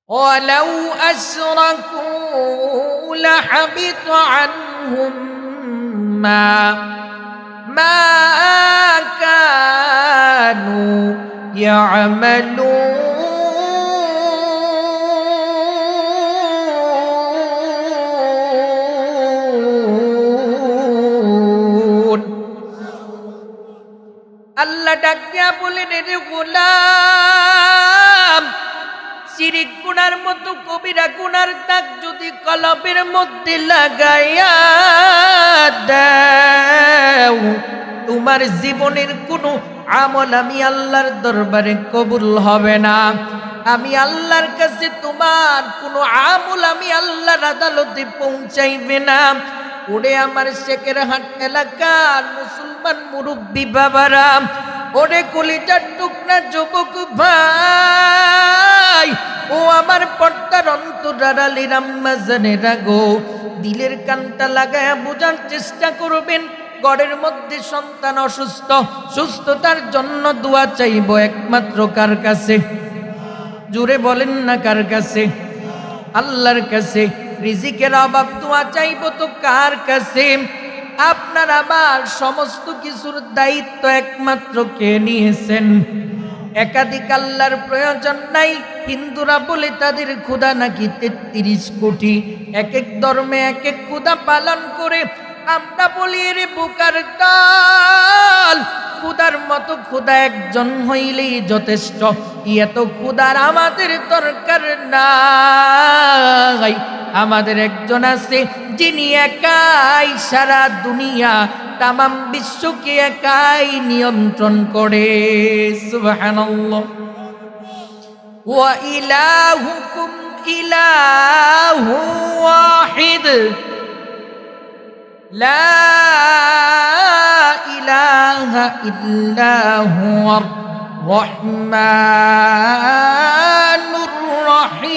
ولو أشركوا لحبط عنهم ما كانوا يعملون আল্লাহ ডাক দিয়া বলেন, রে গোলাম, শিরিক গুনার মতো কবিরা গুনার দাগ যদি কলবের মধ্যে লাগাইয়া দাও, তোমার জীবনের কোনো আমল আমি আল্লাহর দরবারে কবুল হবে না। আমি আল্লাহর কাছে তোমার কোনো আমল আমি আল্লাহর আদালতে পৌঁছাইবে না। ওরে আমার শেখেরহাট এলাকার মুসলমান মুরব্বী বাবারা, ওরে কলিজার টুকরা যুবক ভাই, ও আমার পর্দার অন্তরালের আম্মা জানেরা গো, দিলের কানটা লাগায়া বোঝার চেষ্টা করবেন। ঘরের মধ্যে সন্তান অসুস্থ, সুস্থতার জন্য দোয়া চাইব একমাত্র কার কাছে? জোরে বলেন না, কার কাছে? আল্লাহর কাছে। রিজিকের অভাব দোয়া চাইব তো কার কাছে? আপনার আমার সমস্ত কিছুর দায়িত্ব একমাত্র কে নিয়েছেন? একাধিক আল্লাহর প্রয়োজন নাই। হিন্দুরা বলে তাদের খোদা নাকি ৩৩ কোটি, এক এক ধর্মে এক এক খোদা পালন করে। আমরা বলি রে বোকার দল, খোদার মতো খোদা একজন হইলেই যথেষ্ট। এত খোদার আমাদের দরকার নাই। আমাদের একজন আছে যিনি একাই সারা দুনিয়া তামাম বিশ্বকে একাই নিয়ন্ত্রণ করে। সুবহানাল্লাহ। ওয়া ইলাহুকুম ইলাহু ওয়াহিদ লা ইলাহা ইল্লা হুয়ার রহমানুর রহিম।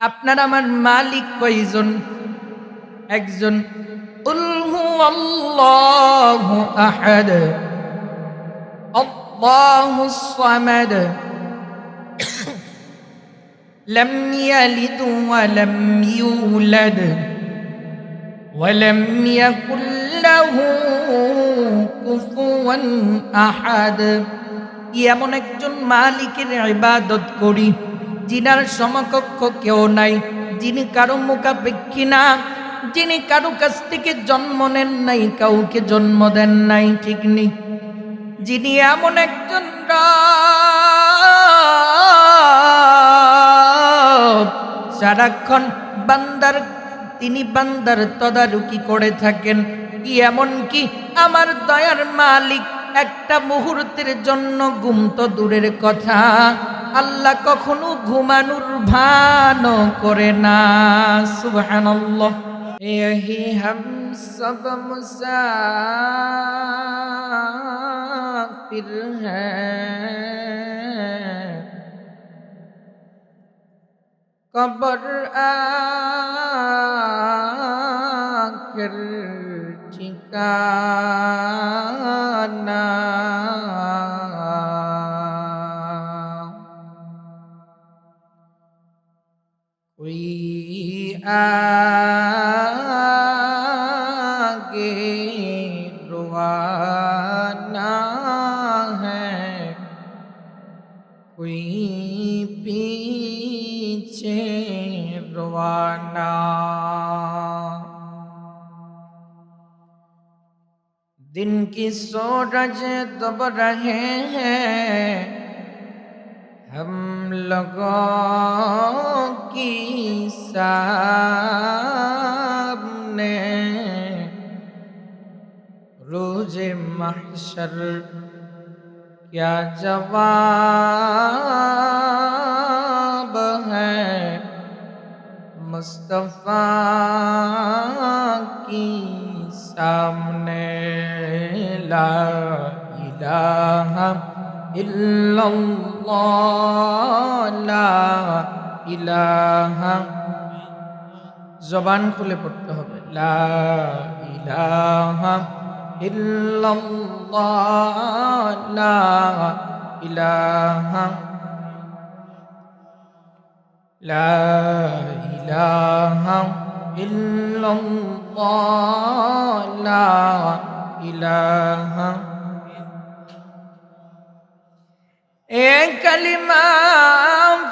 আপনার আমার মালিক কয়জন? একজন। কুল হুয়াল্লাহু আহাদ আল্লাহুস সামাদ লাম ইয়ালিদ ওয়া লাম ইউলাদ ওয়া লাম ইয়াকুল লাহু কুফুয়ান আহাদ। এমন একজন মালিকের ইবাদত করি যিনার সমকক্ষ কেউ নাই, যিনি কারো মুখাপেক্ষী না, যিনি কারো কাছ থেকে জন্ম নেন নাই, কাউকে জন্ম দেন নাই, ঠিক নেই। যিনি এমন একজন রব, সারাক্ষণ বান্দার তিনি বান্দার তদারকি করে থাকেন। এমন কি আমার দয়ার মালিক একটা মুহূর্তের জন্য ঘুম তো দূরের কথা, আল্লাহ কখনো ঘুমানোর ভান করে না। সুবহানাল্লাহ। यही हम सब मुसाफिर हैं, कब्र आखिर ठिकाना। कोई आगे रवाना है, कोई पीछे रवाना। दिन की सूरज दब रहे हैं हम लोगों की सामने, रोज़े महशर क्या जवाब है मुस्तफा की सामने। ला इलाहा इल्लल्लाह ला इलाहा, জবান খুলে পড়তে হবে, লা ইলাহা ইল্লাল্লাহ লা ইলাহা লা ইলাহা ইল্লাল্লাহ লা ইলাহা এ কালিমা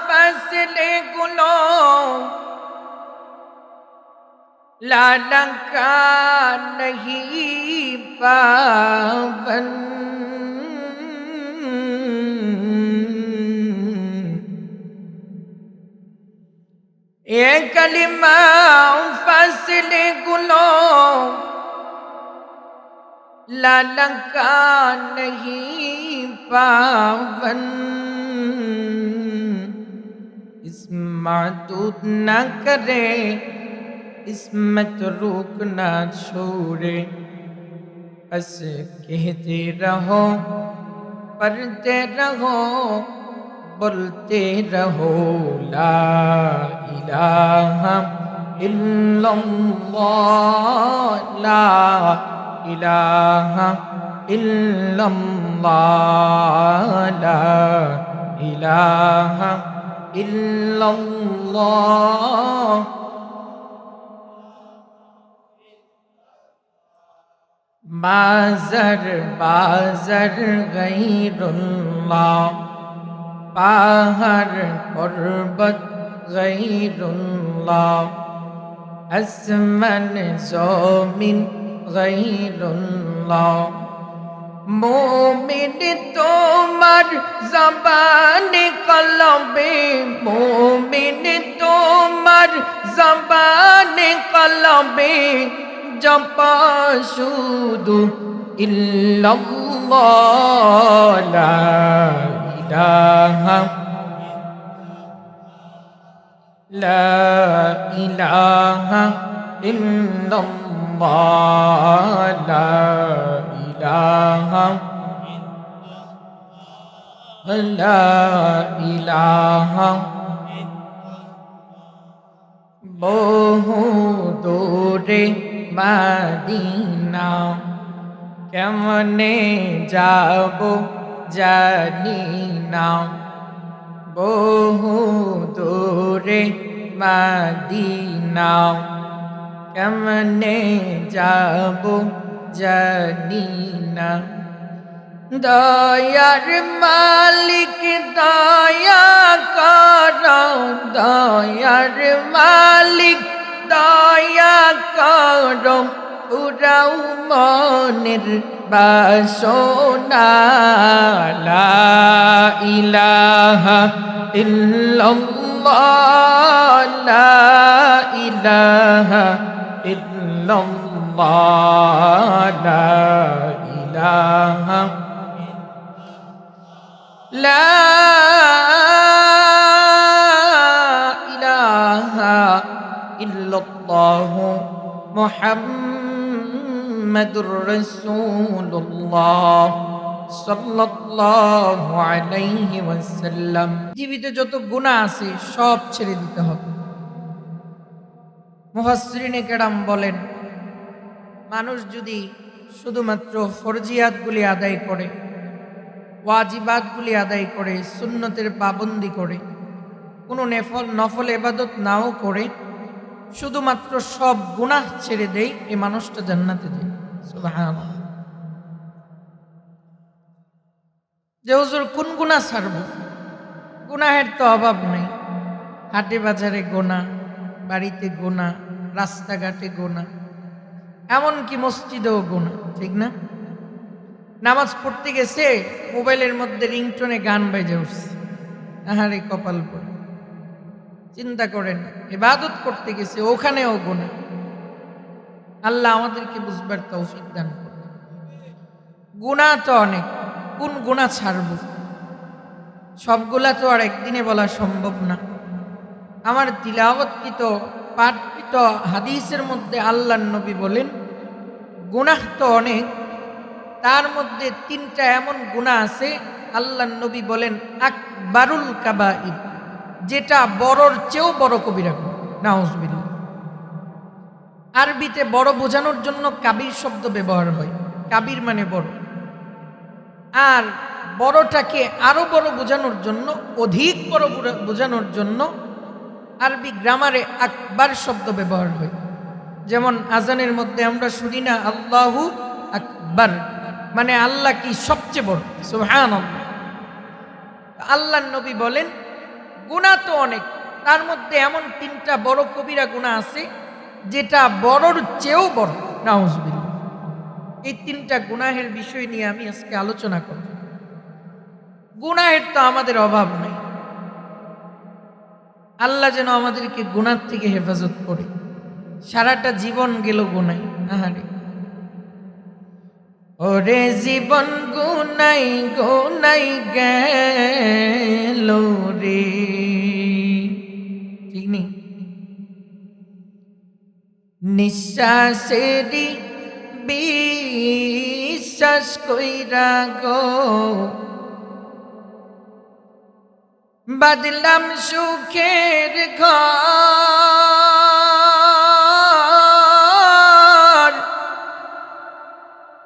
ফাসলে গুলো लाला का नहीं पावन ये कलिमा फसले गुलो लाला का नहीं पावन इस्मातुत न करे इसमत रोकना छोड़े बस कहते रहो पढ़ते रहो बोलते रहो ला इलाहा इल्लल्लाह ला इलाहा इल्लल्लाह ला इलाहा इल्लल्लाह बाज़र बाज़र गैरुल्लाह पहाड़ पर्वत गैरुल्लाह आसमान ज़मीन गैरुल्लाह मोमिन तोमर ज़बान कलबे मोमिन तोमर ज़बान कलबे जपा शुदु इल्लल्लाह ला इलाहा ला इलाहा इल्लल्लाह ला इलाहा ला इलाहा बहु दूरे मदीना केमने जाबो जानी ना बहु दूरे मदीना केमने जाबो जानी ना दयार मालिक दया करो दयार मालिक दया करो उराও মনের বাসনা লা ইলাহা ইল্লাল্লাহ লা ইলাহা ইল্লাল্লাহ লা ইলাহা লা ইলাহা ইল্লাল্লাহ মুহাম্মাদুর রাসূলুল্লাহ সাল্লাল্লাহু আলাইহি ওয়াসাল্লাম। জীবিত যত গুনাহ আছে সব ছেড়ে দিতে হবে। মুফাসসিরিনে কেরাম বলেন, মানুষ যদি শুধুমাত্র ফরজিয়াতগুলি আদায় করে, ওয়াজিবাতগুলি আদায় করে, সুন্নতের পাবন্দি করে, কোনো নফল ইবাদত নাও করে, শুধুমাত্র সব গুনাহ ছেড়ে দেয়, এই মানুষটা জান্নাতে যায়। সুবহানাল্লাহ। যে হুজুর কোন গুনাহ ছাড়ব? গুনাহের তো অভাব নেই। হাটে বাজারে গুনাহ, বাড়িতে গুনাহ, রাস্তাঘাটে গুনাহ, এমনকি মসজিদেও গুনাহ, ঠিক না? নামাজ পড়তে গেছে, মোবাইলের মধ্যে রিংটোনে গান বাজে উঠছে, আহারে কপাল পড়ে। চিন্তা করেন, ইবাদত করতে গেছে, ওখানেও গুনাহ। আল্লাহ আমাদেরকে বুঝবার তৌফিক দান করুন। গুনাহ তো অনেক, কোন গুনাহ ছাড়ব? সবগুলা তো আর একদিনে বলা সম্ভব না। আমার তিলাওয়াতকৃত পাঠকৃত হাদিসের মধ্যে আল্লাহর নবী বলেন, গুনাহ তো অনেক, তার মধ্যে 3টা এমন গুনাহ আছে আল্লাহর নবী বলেন আকবারুল কাবাইর, যেটা বড়র চেয়েও বড় কবিরা গুনাহ। নাউজুবিল্লাহ। আরবিতে বড় বোঝানোর জন্য কাবির শব্দ ব্যবহার হয়। কাবির মানে বড়। আর বড়টাকে আরো বড় বোঝানোর জন্য, অধিক বড় বোঝানোর জন্য আরবি গ্রামারে আকবার শব্দ ব্যবহার হয়। যেমন আজানের মধ্যে আমরা শুনি না আল্লাহু আকবার, মানে আল্লাহ কি সবচেয়ে বড়, সুবহানাল্লাহ। আল্লাহর নবী বলেন গুনাহ তো অনেক, তার মধ্যে এমন 3টা বড় কবিরা গুনাহ আছে যেটা বড়র চেয়েও বড়, নাউজুবিল্লাহ। এই 3টা গুনাহের বিষয় নিয়ে আমি আজকে আলোচনা করব। গুনাহের তো আমাদের অভাব নাই, আল্লাহ যেন আমাদেরকে গুনাহ থেকে হেফাজত করে। সারাটা জীবন গেল গুনায়, আহারে ওরে জীবন গুনাই গুনাই গেল রে, ঠিক নেই? নিঃশ্বাসেরই বিশ্বাস কইরা গো বাদলাম সুখের ঘর,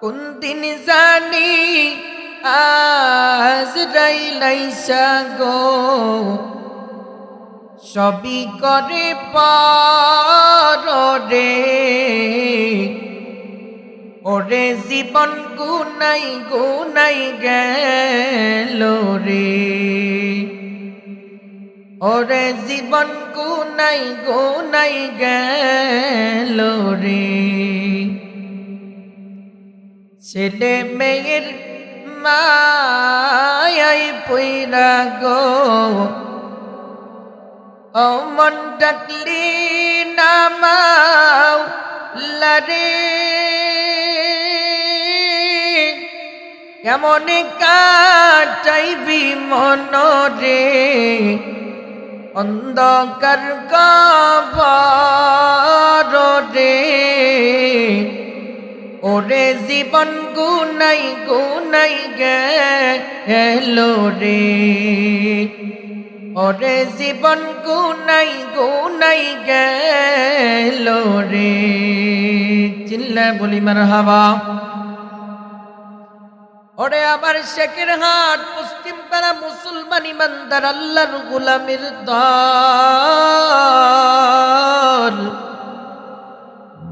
কোন দিন জানি আজরাইলাইসা গো সবই করে পার রে, ওরে জীবন গুনাই গুনাই গেল রে, ওরে জীবন গুনাই গুনাই গেল রে। ছেলে মেয়ের মায়াই পইরা গো ও মন ডাকলি নামাও লারে, কেমন কাটাইবি মনরে অন্ধকার কবর রে, ওরে জীবন গুনাই গুনাই গেল রে, ওরে জীবন গুনাই গুনাই গেল রে। চিল্লায় বলি মারহাবা। ওরে আবার শেখের হাট পশ্চিম পাড়া মুসলমান ইমানদার আল্লাহর গোলামের দল,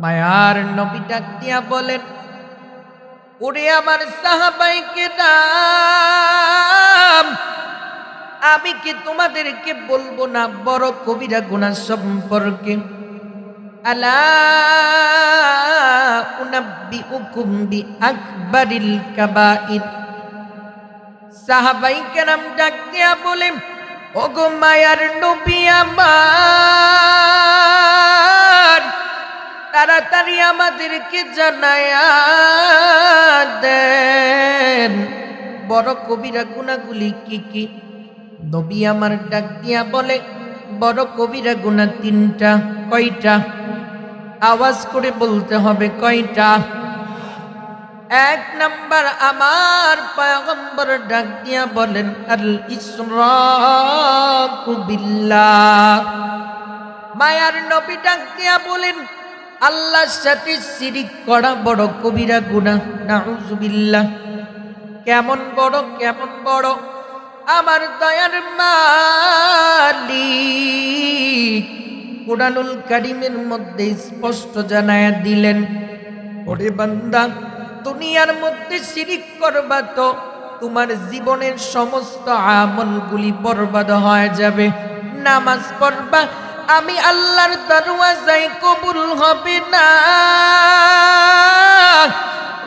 মায়ার নবী ডাক দিয়া বলেন ওরে আমার সাহাবায়ে নাম, আমি কি তোমাদেরকে বলবো না বড় কবিরা গুনাহ সম্পর্কে? আলা উনাব্বিউকুম বিআকবারিল কাবাইর। সাহাবায়ে কেরাম ডাক দিয়া বলেন ওগো মায়ার নবী আমার, তাড়াতাড়ি আমাদেরকে জানায়া দেন বড় কবিরা গুনাহগুলি কি কি। নবী আমার ডাক দিয়া বলে বড় কবিরা গুনাহ 3টা। কয়টা? আওয়াজ করে বলতে হবে কয়টা? 1 নাম্বার আমার পয়গম্বর ডাক দিয়া বলেন আল ইশরাকু বিল্লাহ। মায়ার নবী ডাক দিয়া বলেন আল্লাহর সাথে শিরিক করা বড় কবিরা গুনাহ, নাউজুবিল্লাহ। কেমন বড়, কেমন বড়? আমার দয়ার মালিক কুরআনুল কারীমের মধ্যে স্পষ্ট জানায়া দিলেন ওরে বান্দা, দুনিয়ার মধ্যে শিরিক করবা তো তোমার জীবনের সমস্ত আমলগুলি বরবাদ হয়ে যাবে। নামাজ পড়বা, আমি আল্লাহর দরওয়াজায় কবুল হবে না।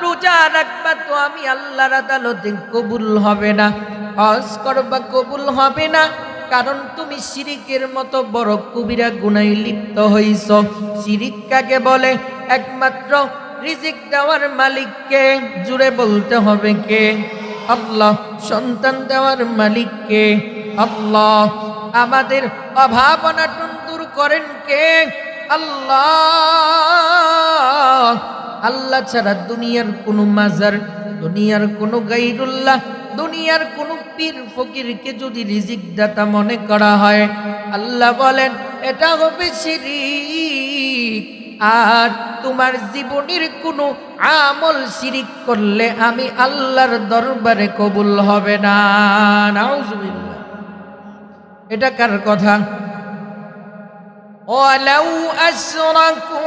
রোজা রাখবা তো আমি আল্লাহর আদালতে কবুল হবে না। হজ করবা, কবুল হবে না, কারণ তুমি শিরিকের মতো বড় কবিরা গুনাহে লিপ্ত হইছ। শিরিক কাকে বলে? একমাত্র রিজিক দেওয়ার মালিক কে? জুড়ে বলতে হবে কে? আল্লাহ। সন্তান দেওয়ার মালিক কে? আল্লাহ। আমাদের অভাব অনাটন দূর করেন কে? আল্লাহ। আল্লাহ ছাড়া দুনিয়ার কোনো মাজার, দুনিয়ার কোনো গায়রুল্লাহ, দুনিয়ার কোনো পীর ফকিরকে যদি রিজিক দাতা মনে করা হয়, আল্লাহ বলেন এটা হবে শিরিক। আর তোমার জীবনের কোনো আমল শিরিক করলে আমি আল্লাহর দরবারে কবুল হবে না। নাউজুবিল্লাহ। এটা কার কথা? ওয়ালাউ আশরাকু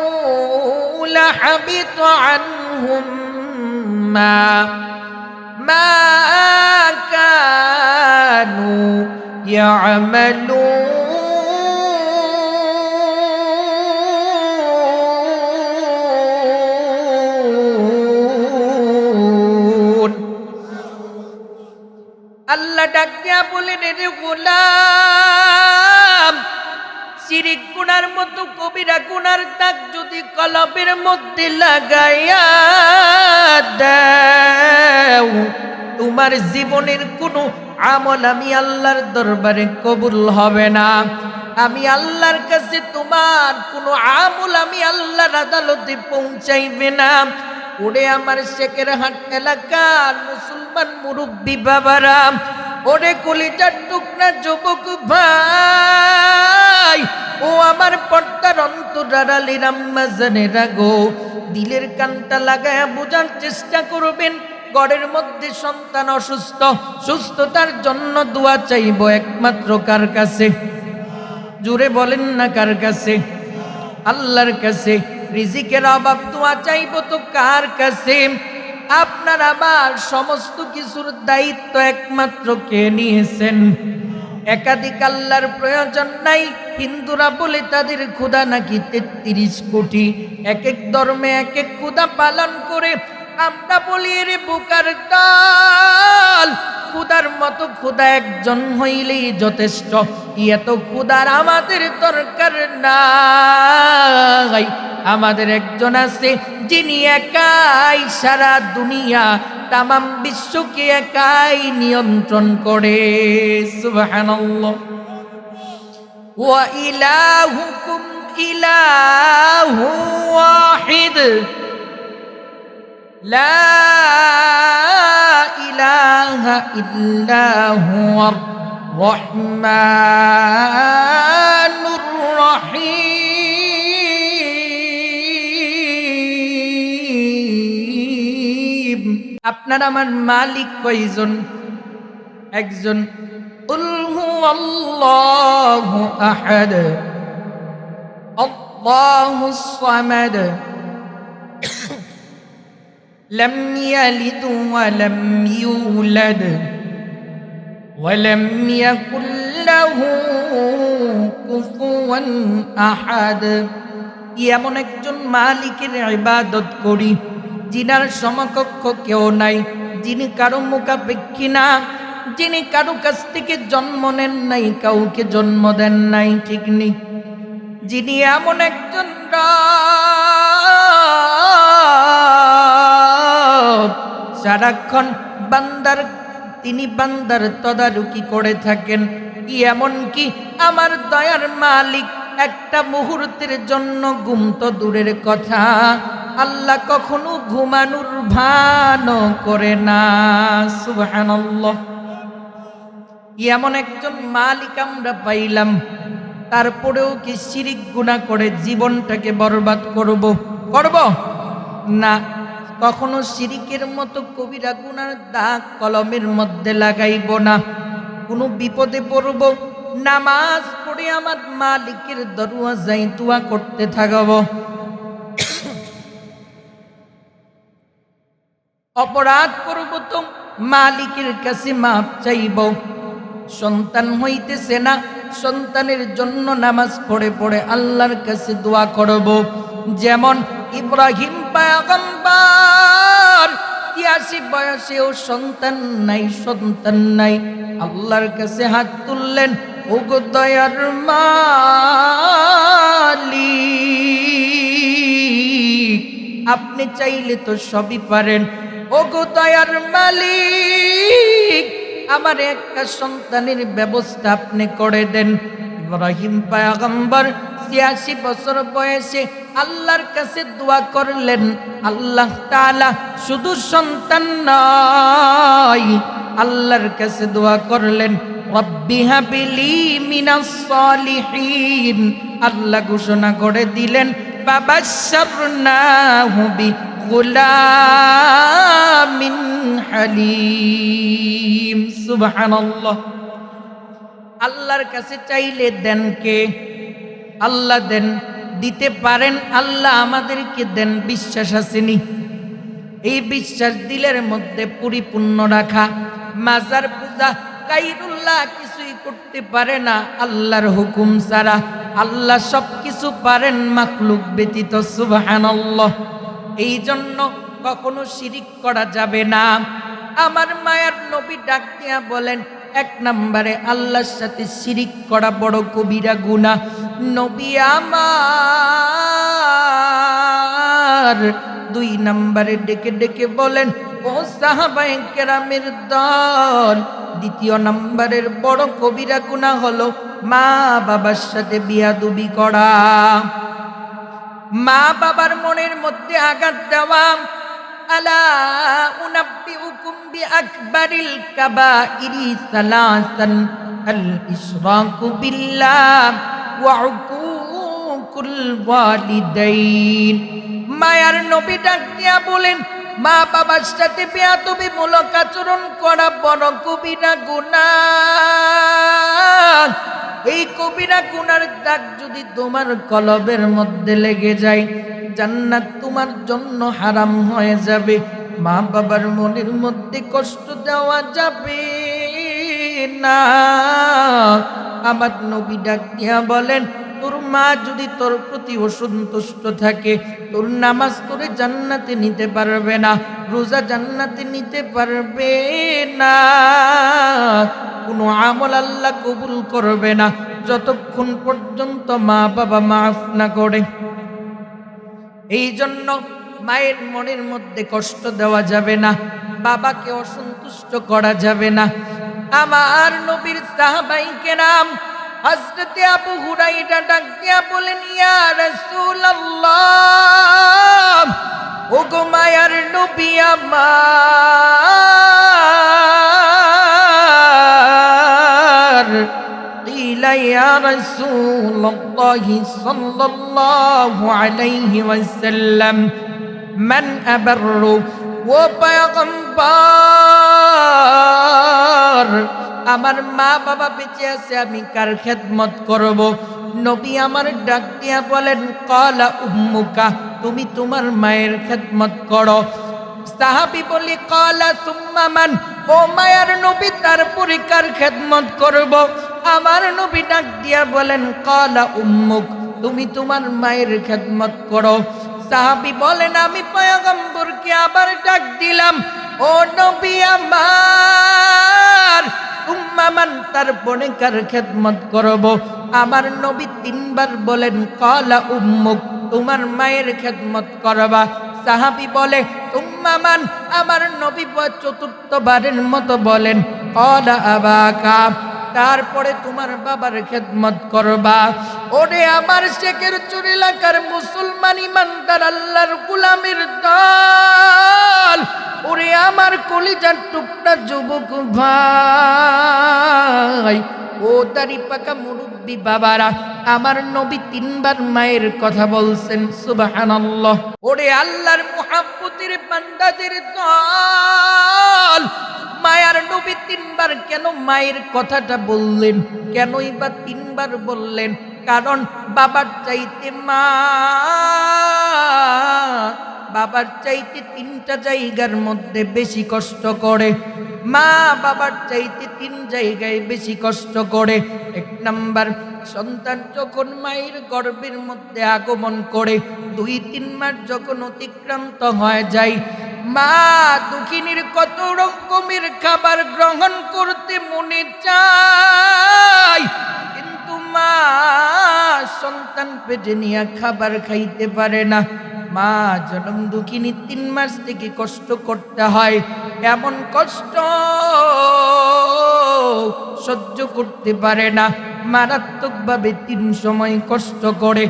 লাহাবিত আনহুম মা কানু ইয়ামালুন। আল্লাহ ডাক দিয়া বলেন, রে গোলাম, শিরিক গুনার মতো কবিরা গুনার দাগ যদি কলবের মধ্যে লাগাইয়া দাও, তোমার জীবনের কোনো আমল আমি আল্লাহর দরবারে কবুল হবে না। আমি আল্লাহর কাছে তোমার কোনো আমল আমি আল্লাহর আদালতে পৌঁছাইবে না। ওরে আমার শেখের হাট এলাকার মুসলমান মুরব্বী বাবারা, ওরে কলিজার টুকরা যুবক ভাই, ও আমার পর্দার অন্তরালের আম্মা জানেরা গো, দিলের কানটা লাগায়া বোঝার চেষ্টা করবেন। গড়ের মধ্যে সন্তান অসুস্থ, সুস্থতার জন্য দোয়া চাইব একমাত্র কার কাছে? জুড়ে বলেন না কার কাছে? আল্লাহর কাছে। রিজিকের অভাব দোয়া চাইব তো কার কাছে? আপনার আমার সমস্ত কিছুর দায়িত্ব একমাত্র কে নিয়েছেন? একাধিক আল্লাহর প্রয়োজন নাই। হিন্দুরা বলে তাদের খোদা নাকি ৩৩ কোটি, এক এক ধর্মে এক এক খোদা পালন করে। আমরা বলি রে বুকার তাল, খোদার মতো খোদা একজন হইলেই যথেষ্ট। এত খোদার আমাদের দরকার নাই। আমাদের একজন আছে যিনি একাই সারা দুনিয়া তামাম বিশ্বকে একাই নিয়ন্ত্রণ করে। সুবহানাল্লাহ। ওয়া ইলাহুকুম ইলাহু ওয়াহিদ লা ইলাহা ইল্লা হুয়ার রহমানুর রহিম। আপনার আমার মালিক কয়জন? একজন। কুল হুয়াল্লাহু আহাদ আল্লাহুস সামাদ লাম ইয়ালিদ ওয়া লাম ইউলাদ ওয়া লাম ইয়াকুল লাহু কুফুয়ান আহাদ। এমন একজন মালিকের ইবাদত করি যিনার সমকক্ষ কেউ নাই, যিনি কারো মুখাপেক্ষী না, যিনি কারো কাছ থেকে জন্ম নেন নাই, কাউকে জন্ম দেন নাই, ঠিক নেই। যিনি এমন একজন সারাক্ষণ তিনি বান্দার তদারকি করে থাকেন। এমন কি আমার দয়ার মালিক একটা মুহূর্তের জন্য ঘুম তো দূরের কথা, আল্লাহ কখনো ঘুমানোর ভান করে না। সুবহানাল্লাহ। এমন একজন মালিক আমরা পাইলাম, তারপরেও কি শিরিক গুনাহ করে জীবনটাকে বরবাদ করব না। কখনো শিরিকের মতো কবিরা গুনার দাগ কলমের মধ্যে লাগাইব না। কোনো বিপদে পড়ব, নামাজ পড়ে আমার মালিকের দরওয়াজায় দোয়া করতে থাকব। অপরাধ করব তো মালিকের কাছে মাপ চাইব। সন্তান হইতেছে না, সন্তানের জন্য নামাজ পড়ে পড়ে আল্লাহর কাছে দোয়া করব। যেমন ইব্রাহিম পয়গম্বর ৮৬ বয়সেও সন্তান নাই, আল্লাহর কাছে হাত তুললেন, ওগো দয়ার মালিক, আপনি চাইলে তো সবই পারেন। ওগো দয়ার মালিক, আমার একটা সন্তানের ব্যবস্থা আপনি করে দেন। ইব্রাহিম পয়গম্বর ৮৬ বছর বয়সে আল্লাহর কাছে দোয়া করলেন। আল্লাহ তাআলা শুধু সন্তান নয়, আল্লাহর কাছে দোয়া করলেন, রব্বি হাবলি মিনাস সালিহিন। আল্লাহ ঘোষণা করে দিলেন, ফাবাশশারনাহু বিগুলামিন হালিম। সুবহানাল্লাহ। আল্লাহর কাছে চাইলে দেন কে? আল্লাহ দেন, দিতে পারেন আল্লাহ, আমাদেরকে দেন, বিশ্বাস আসেনি? এই বিশ্বাস দিলের মধ্যে পরিপূর্ণ রাখা। মাজার পূজা গায়রুল্লাহ কিছুই করতে পারে না আল্লাহর হুকুম ছাড়া। আল্লাহ সব কিছু পারেন মাখলুক ব্যতীত। সুবহানাল্লাহ। এই জন্য কখনো শিরিক করা যাবে না। আমার মায়ার নবী ডাক দিয়া বলেন, এক নম্বরে আল্লাহর সাথে শিরিক করা বড় কবিরা গুনাহ। নবী আমার দুই নম্বরে ডেকে ডেকে বলেন, ও সাহাবায়ে কেরামের দল, দ্বিতীয় নম্বরের বড় কবিরা গুনাহ হলো মা বাবার সাথে বিয়াদবি করা, মা বাবার মনের মধ্যে আঘাত দেওয়া। আলা উনাব্বিউকুম বিআকবারিল কাবাইরি সালাসান, আল ইশরাকু বিল্লাহ ওয়া উকুকুল ওয়ালিদাইন। মায়ার নবী ডাক দিয়া বলেন, মা বাবার সাথে বেয়াদবিমূলক আচরণ করা বড় কবিরা গুনাহ। এই কবিরা গুনার দাগ যদি তোমার কলবের মধ্যে লেগে যায়, জান্নাত তোমার জন্য হারাম হয়ে যাবে। মা বাবার মনের মধ্যে কষ্ট দেওয়া যাবে না। আমার নবী ডাক দিয়া বলেন, তোর মা যদি তোর প্রতি অসন্তুষ্ট থাকে, তোর নামাজ তোরে জান্নাতে নিতে পারবে না, রোজা জান্নাতে নিতে পারবে না, কোনো আমল আল্লাহ কবুল করবে না যতক্ষণ পর্যন্ত মা বাবা মাফ না করে। এই জন্য মায়ের মনের মধ্যে কষ্ট দেওয়া যাবে না, বাবাকে অসন্তুষ্ট করা যাবে না। আমার নবীর সাহাবায়ে কেরাম হযরতে আবু হুরায়রা ডাক দিয়া বলেন, ইয়া রাসূলুল্লাহ, ওগো মায়ার নবী আমার, কিলা ইয়া রাসূলুল্লাহ সাল্লাল্লাহু আলাইহি ওয়াসাল্লাম, মান আবাররু, ও পয়গম্বর, আমার মা বাবা বেঁচে আছে, আমি কার খেদমত করব? নবী আমার ডাক দিয়া বলেন, ক্বালা উম্মুকা, তুমি তোমার মায়ের খেদমত করো। সাহাবী বলি, ক্বালা সুম্মা মান, ও মায়ার নবী তারপরে কার খেদমত করব? আমার নবী ডাক দিয়া বলেন, ক্বালা উম্মুক, তুমি তোমার মায়ের খেদমত করো। সাহাবী বলেন, আমি পয়গম্বরকে আবার ডাক দিলাম, ও নবী আমার, উম্মামান, তারপরে কার খেদমত করব? আমার নবী তিনবার বলেন, ক্বালা উম্মুক, তোমার মায়ের খেদমত করবা। সাহাবী বলে, উম্মামান, আমার নবী চতুর্থবারের মতো বলেন, ক্বালা আবাকা, তারপরে তোমার বাবার খেদমত করবা। ওরে আমার শেখের চুর এলাকার মুসলমান ইমানদার আল্লাহর গোলামের দল, ওরে আমার কলিজার টুকরা যুবক ভাই, ও দাড়ি পাকা মুরব্বী বাবারা, আমার নবী তিনবার মায়ের কথা বলছেন। সুবহানাল্লাহ। ওরে আল্লাহর মুহাব্বতের বান্দাদের দল, মায়ার নবী তিনবার কেন মায়ের কথাটা বললেন? কেনই বা তিনবার বললেন? কারণ বাবার চাইতে মা, বাবার চাইতে তিনটা জায়গার মধ্যে বেশি কষ্ট করে। মা বাবার চাইতে তিন জায়গায় বেশি কষ্ট করে। এক নাম্বার, সন্তান যখন মায়ের গর্ভের মধ্যে আগমন করে, 2-3 মাস যখন অতিক্রান্ত হয়ে যায়, মা দুঃখিনীর কত রকমের খাবার গ্রহণ করতে মনে চায়, কিন্তু মা সন্তান পেটে নিয়ে খাবার খাইতে পারে না। মা জনম দুঃখিনী 3 মাস থেকে কষ্ট করতে হয়, এমন কষ্ট সহ্য করতে পারে না। মারাত্মকভাবে 3 সময় কষ্ট করে।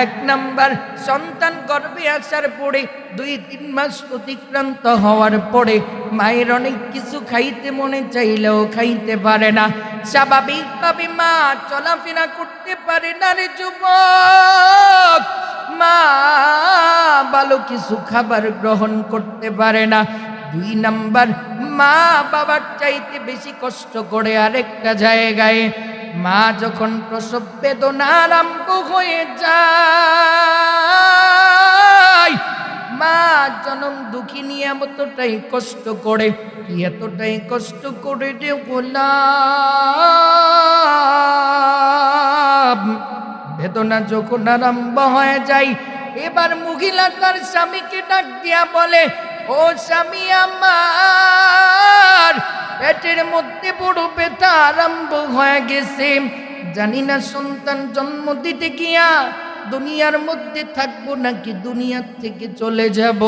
1 নাম্বার, সন্তান গর্ভে আসার পরে 2-3 মাস অতিক্রান্ত হওয়ার পরে মায়ের অনেক কিছু খাইতে মনে চাইলেও খাইতে পারে না, স্বাভাবিকভাবে মা চলাফেরা করতে পারে না রে যুবক। মা ভালো কিছু খাবার গ্রহণ করতে পারে না। 2 নাম্বার, মা বাবার চাইতে বেশি কষ্ট করে আরেকটা জায়গায়। মা যখন প্রসব বেদনা আরম্ভ হয়ে যায়, মা জনম দুঃখিনী এতটাই কষ্ট করে, এতটাই কষ্ট করে রে গোলাম। বেদনা যখন আরম্ভ হয়ে যায়, এবার মহিলা তার স্বামীকে ডাক দিয়া বলে, ও স্বামী আমার, পেটের মধ্যে বড় ব্যথা আরম্ভ হয়ে গেছে, জানি না সন্তান জন্ম দিতে গিয়া দুনিয়ার মধ্যে থাকবো নাকি দুনিয়ার থেকে চলে যাব।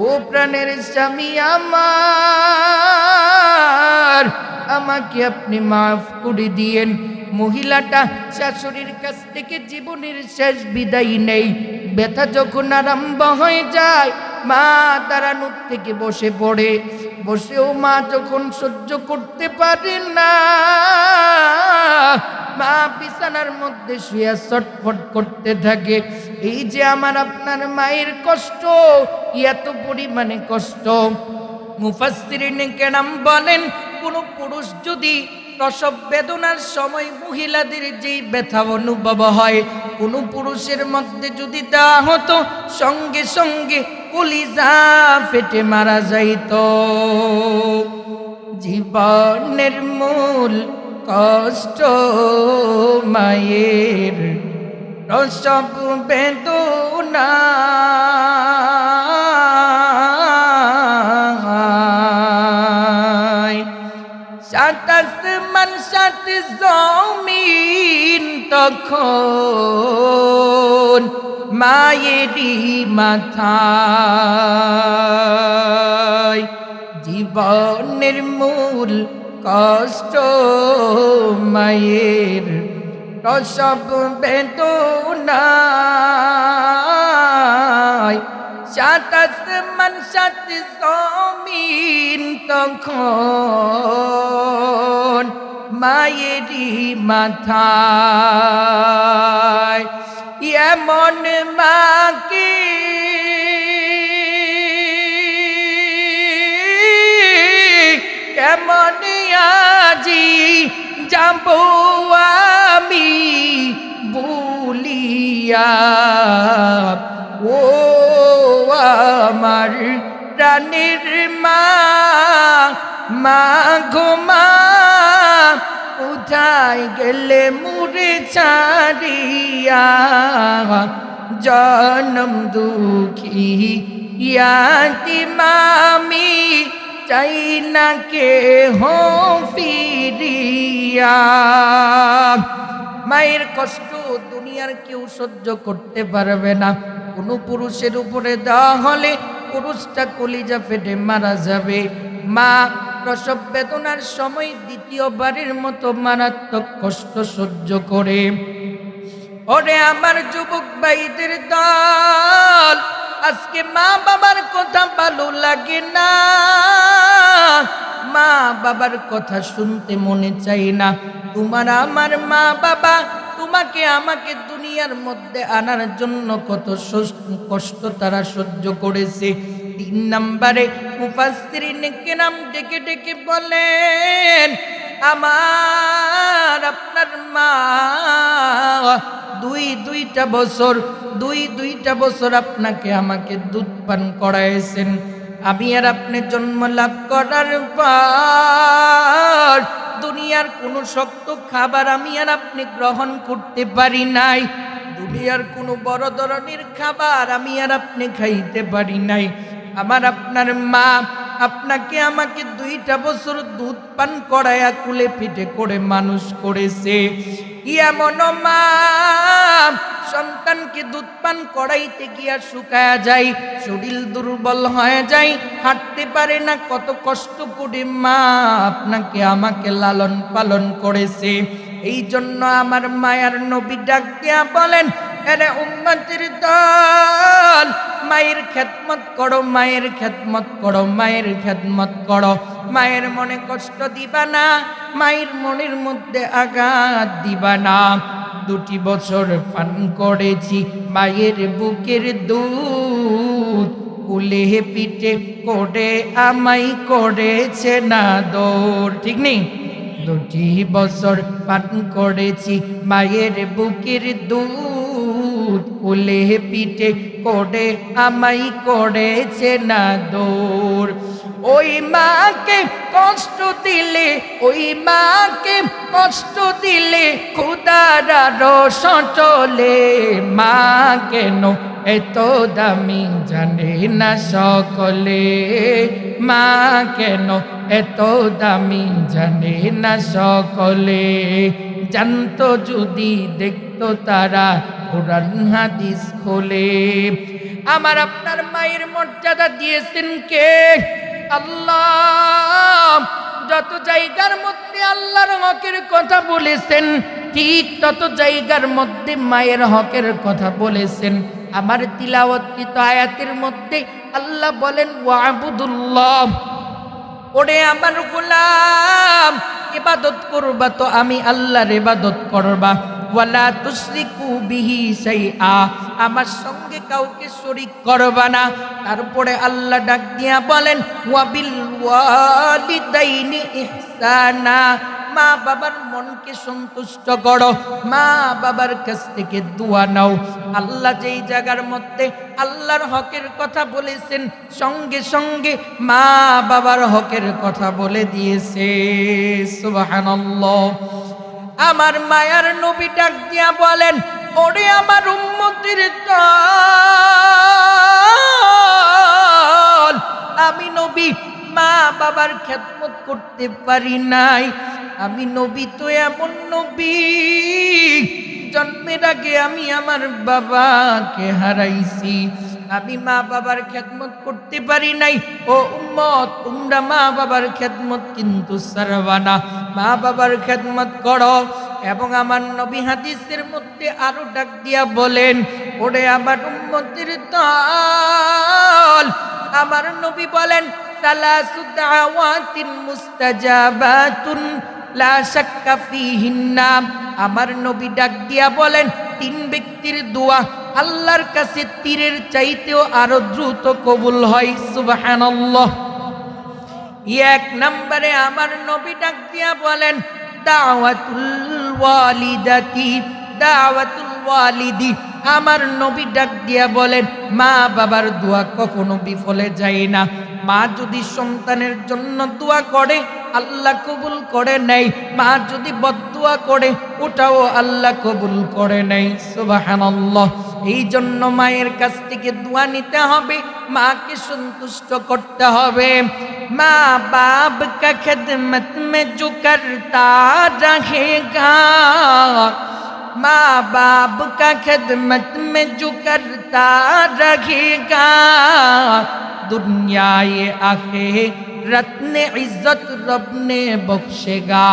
ও প্রাণের স্বামী আমার, আমাকে আপনি মাফ করে দিয়েন। মহিলাটা শাশুড়ির কাছ থেকে জীবনের শেষ বিদায় নেই। ব্যথা যখন আরম্ভ হয়ে যায়, মা দাঁড়ানোর থেকে বসে পড়ে। বসেও মা যখন সহ্য করতে পারে না, মা বিছানার মধ্যে শুয়ে ছটফট করতে থাকে। এই যে আমার আপনার মায়ের কষ্ট, এত পরিমাণে কষ্ট। মুফাসসিরিনে কেরাম বলেন, কোন পুরুষ যদি প্রসব বেদনার সময় মহিলাদের যেই ব্যথা অনুভব হয়, কোন পুরুষের মধ্যে যদি তা হতো, সঙ্গে সঙ্গে কলিজা ফেটে মারা যাইত। জীবনের মূল কষ্ট মায়ের প্রসব বেদনা। সাত আসমান সাত জমিন তখন মায়েরই মাথায়। জীবনের মূল কষ্ট মায়ের প্রসব বেদনায়। সাত আসমান সাত জমিন তখন মায়েরই মাথায়। এমন মাকে কেমন আজি যাব আমি ভুলিয়া, ও আমার প্রাণের মা, মা গো মা, কোথায় গেলে মুরে ছাড়িয়া, জনম দুঃখী ইয়াতিম আমি, চাই না কে হো ফিরিয়া। মায়ের কষ্ট দুনিয়ার কেউ সহ্য করতে পারবে না। কোনো পুরুষের উপরে দেওয়া হলে পুরুষটা কলিজা ফেটে মারা যাবে। মা প্রসব বেদনার সময় দ্বিতীয়বারের মতো মারাত্মক কষ্ট সহ্য করে। ওরে আমার যুবক ভাইদের দল, আজকে মা বাবার কথা ভালো লাগে না, মা বাবার কথা শুনতে মনে চাই না। তোমার আমার মা বাবা তোমাকে আমাকে দুনিয়ার মধ্যে আনার জন্য কত কষ্ট তারা সহ্য করেছে। 3 নম্বরে মুফাসসিরিনে কেরাম ডেকে ডেকে বলেন, আমার আপনার মা দুইটা বছর আপনাকে আমাকে দুধ পান করাইছেন। আমি আর আপনি জন্ম লাভ করার পর দুনিয়ার কোনো শক্ত খাবার আমি আর আপনি গ্রহণ করতে পারি নাই। দুনিয়ার কোনো বড় ধরনের খাবার আমি আর আপনি খাইতে পারি নাই। আমার আপনার মা আপনাকে আমাকে 2টা বছর দুধ পান করায়া কুলে পিঠে করে মানুষ করেছে। এমন মা সন্তানকে দুধ পান করাইতে গিয়া শুকায়া যায়, শরীর দুর্বল হয়ে যায়, হাঁটতে পারে না। কত কষ্ট করে মা আপনাকে আমাকে লালন পালন করেছে। এই জন্য আমার মায়ার নবী ডাক দিয়া বলেন, আরে উম্মতের দল, মায়ের খেদমত করো, মায়ের খেদমত করো, মায়ের খেদমত করো। মায়ের মনে কষ্ট দিবা না, মায়ের মনের মধ্যে আঘাত দিবা না। 2 বছর পান করেছি মায়ের বুকের দুধ, কুলে পিঠে করে আমায় করেছে না দৌড়, ঠিক নেই? 2 বছর পান করেছি মায়ের বুকের দুধ, কুলে পিঠে করে আমায় করেছে না দৌড়। ওই মাকে কষ্ট দিলে, ওই মাকে কষ্ট দিলে খুদার রস চলে। মা কেন এত দামি জানে না সকলে, মা কেন এত দামি জানে না সকলে। জানতো যদি দেখতো তারা কোরআন হাদিস খোলে। আমার আপনার মায়ের মর্যাদা দিয়েছেন কে? আল্লাহ। যত জায়গার মধ্যে আল্লাহর হকের কথা বলেছেন, ঠিক তত জায়গার মধ্যে মায়ের হকের কথা বলেছেন। আমার তিলাওয়াতকৃত আয়াতের মধ্যে আল্লাহ বলেন, ওয়াবুদুল্লাহ, ওরে আমার গোলাম, ইবাদত করবা তো আমি আল্লাহর ইবাদত করবা। ওয়ালা তুশরিকু বিহি শাইআ, আমার সঙ্গে কাউকে শরীক করবা না। তারপরে আল্লাহ ডাক দিয়া বলেন, ওয়াবিল ওয়ালিদাইনি ইহসানা, মা বাবার মনকে সন্তুষ্ট করো, মা বাবার কাছ থেকে দোয়া নাও। আল্লাহ যেই জায়গার মধ্যে আল্লাহর হকের কথা বলেছেন, সঙ্গে সঙ্গে মা বাবার হকের কথা বলে দিয়েছে। সুবহানাল্লাহ। আমার মায়ার নবী ডাক দিয়া বলেন, ওরে আমার উম্মতের দল, আমি নবী মা বাবার খেদমত করতে পারি নাই। আমি নবী তো এমন নবী, জন্মের আগে আমি আমার বাবাকে হারাইছি। আমি মা বাবার খেদমত করতে পারি নাই। ও উম্মত, তোমরা মা বাবার খেদমত কিন্তু ছাড়বা না, মা বাবার খেদমত করো। এবং আমার নবী হাদিসের মধ্যে আরো ডাক দিয়া বলেন, ওরে আমার উম্মতের দল, আমার নবী বলেন, সালাসু দাওয়াতিন মুস্তাজাবাতুন লা শাক্কা ফিহিন্না। আমার নবী ডাক দিয়া বলেন, 3 ব্যক্তির দোয়া আল্লাহর কাছে তীরের চাইতেও আরো দ্রুত কবুল হয়। সুবহানাল্লাহ। 1 নম্বরে আমার নবী ডাক দিয়া বলেন, দাওয়াতুল ওয়ালিদাতি, দাওয়াতুল ওয়ালিদি। আমার নবী ডাক দিয়া বলেন, মা বাবার দোয়া কখনো বিফলে যায় না। মা যদি সন্তানের জন্য দোয়া করে, আল্লাহ কবুল করে নেয়। মা যদি বদদুয়া করে, ওটাও আল্লাহ কবুল করে নেয়। সুবহানাল্লাহ। এই জন্য মায়ের কাছ থেকে দোয়া নিতে হবে, মাকে সন্তুষ্ট করতে হবে। মা বাপ কা খিদমত মে जो करता रहेगा, माँ बाप का खिदमत में जो करता रहेगा, दुनिया ये आखिरत ने इज्जत रब ने बख्शेगा।